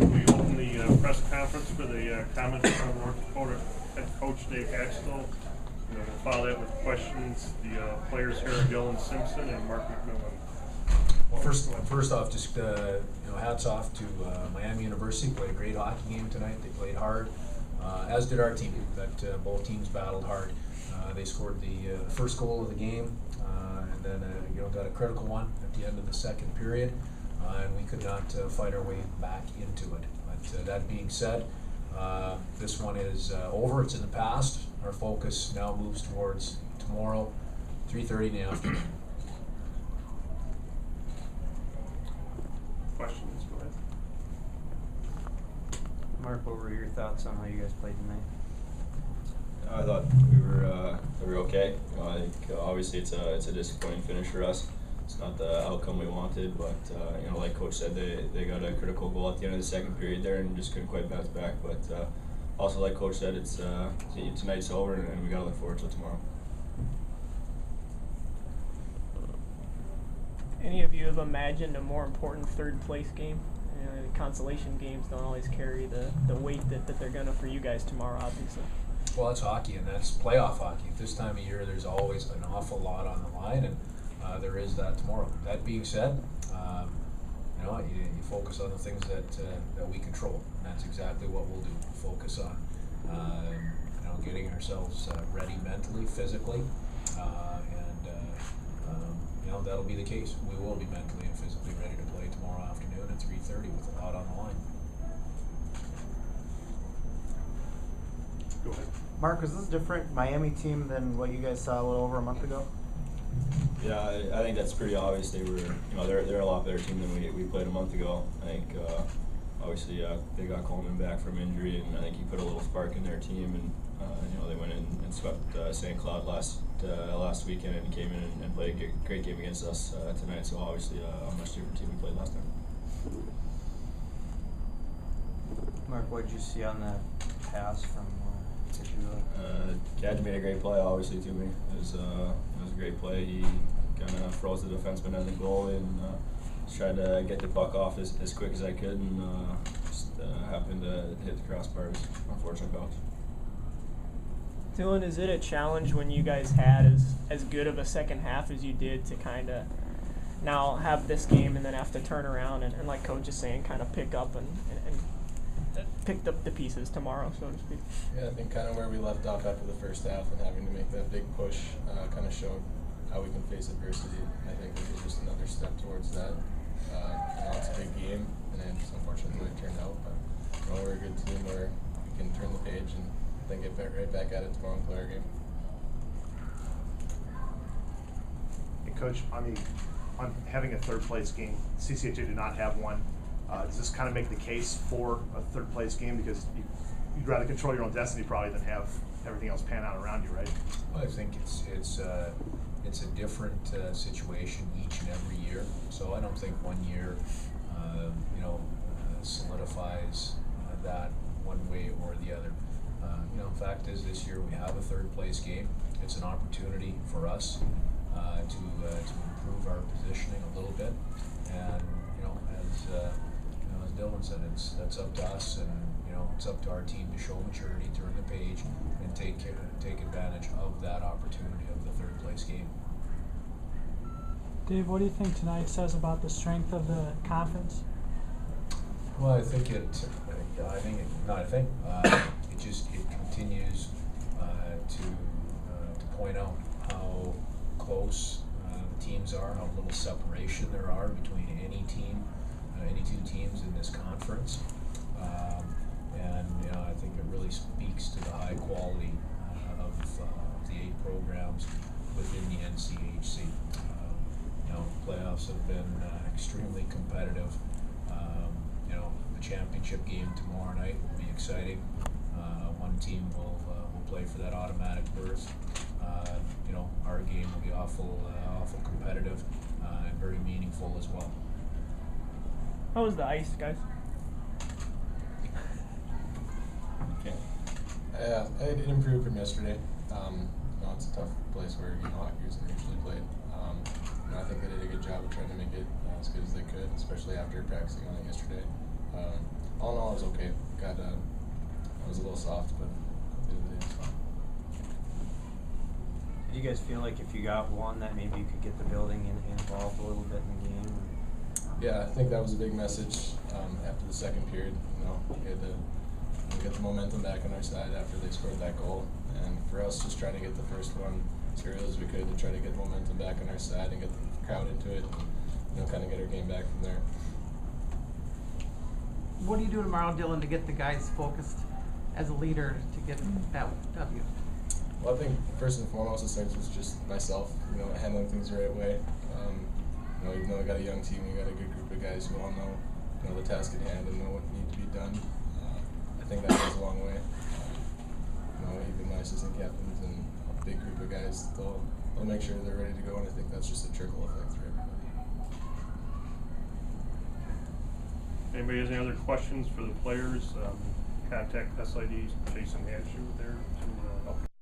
We open the press conference for the comments from North Dakota head coach Dave Haxtell. We'll follow that with questions. The players here are Dylan Simpson and Mark McMillan. Well, first off, just hats off to Miami University. Played a great hockey game tonight. They played hard, as did our team. But both teams battled hard. They scored the first goal of the game, and then got a critical one at the end of the second period, and we could not fight our way back into it. But that being said, this one is over. It's in the past. Our focus now moves towards tomorrow, 3:30 in the afternoon. Questions? Go ahead. Mark, what were your thoughts on how you guys played tonight? I thought we were okay. I think obviously it's a disappointing finish for us. It's not the outcome we wanted, but like Coach said, they got a critical goal at the end of the second period there and just couldn't quite bounce back. But also, like Coach said, it's tonight's over and we got to look forward to tomorrow. Any of you have imagined a more important third place game? The consolation games don't always carry the weight that they're gonna for you guys tomorrow, obviously. Well, that's hockey, and that's playoff hockey. At this time of year, there's always an awful lot on the line, and there is that tomorrow. That being said, you focus on the things that we control, and that's exactly what we'll do. Focus on getting ourselves ready mentally, physically, and that'll be the case. We will be mentally and physically ready to play tomorrow afternoon at 3:30 with a lot on the line. Go ahead. Mark, is this a different Miami team than what you guys saw a little over a month ago? Yeah, I think that's pretty obvious. They were, they're a lot better team than we played a month ago. I think obviously they got Coleman back from injury, and I think he put a little spark in their team. And they went in and swept St. Cloud last weekend and came in and played a great game against us tonight. So obviously a much different team we played last time. Mark, what did you see on that pass from Gadge made a great play, obviously, to me. It was a great play. He kind of froze the defenseman and the goalie and just tried to get the puck off as quick as I could, and just happened to hit the crossbar. It was unfortunate bounce. Dylan, is it a challenge when you guys had as good of a second half as you did to kind of now have this game and then have to turn around and like Coach is saying, kind of pick up and picked up the pieces tomorrow, so to speak? Yeah, I think kind of where we left off after the first half and having to make that big push kind of showed how we can face adversity. I think this is just another step towards that. It's a big game, and it's unfortunately the way it turned out, but we're a good team where we can turn the page and then get right back at it tomorrow and play our game. Hey, Coach, on having a third place game, CCHA did not have one. Does this kind of make the case for a third place game, because you'd rather control your own destiny probably than have everything else pan out around you, right? Well, I think it's a different situation each and every year. So I don't think one year solidifies that one way or the other. The fact is, this year we have a third place game. It's an opportunity for us to improve our positioning a little bit, and as Dylan said, that's up to us, and it's up to our team to show maturity, turn the page, and take advantage of that opportunity of the third place game. Dave, what do you think tonight says about the strength of the conference? Well, I think it continues to point out how close the teams are, how little separation there are between any team, any two teams in this conference, and I think it really speaks to the high quality of the 8 programs within the NCHC. Playoffs have been extremely competitive. The championship game tomorrow night will be exciting. One team will play for that automatic berth. Our game will be awful competitive and very meaningful as well. How was the ice, guys? Yeah, it improved from yesterday. It's a tough place where hockey isn't usually played. I think they did a good job of trying to make it as good as they could, especially after practicing on it yesterday. all in all, it was okay. I was a little soft, but at the end of the day, it was fine. Did you guys feel like if you got one that maybe you could get the building involved a little bit in the game? Yeah, I think that was a big message after the second period. You know, we had to get the momentum back on our side after they scored that goal, and for us, just trying to get the first one as early as we could to try to get momentum back on our side and get the crowd into it, and kind of get our game back from there. What do you do tomorrow, Dylan, to get the guys focused as a leader to get that W? Well, I think first and foremost, it starts with just myself, handling things the right way. Even though we got a young team, we got a good group of guys who all know the task at hand and know what needs to be done. I think that goes a long way. Even my assistant captains and a big group of guys, they'll make sure they're ready to go, and I think that's just a trickle effect for everybody. Anybody has any other questions for the players? Contact SID, Jason Hatch.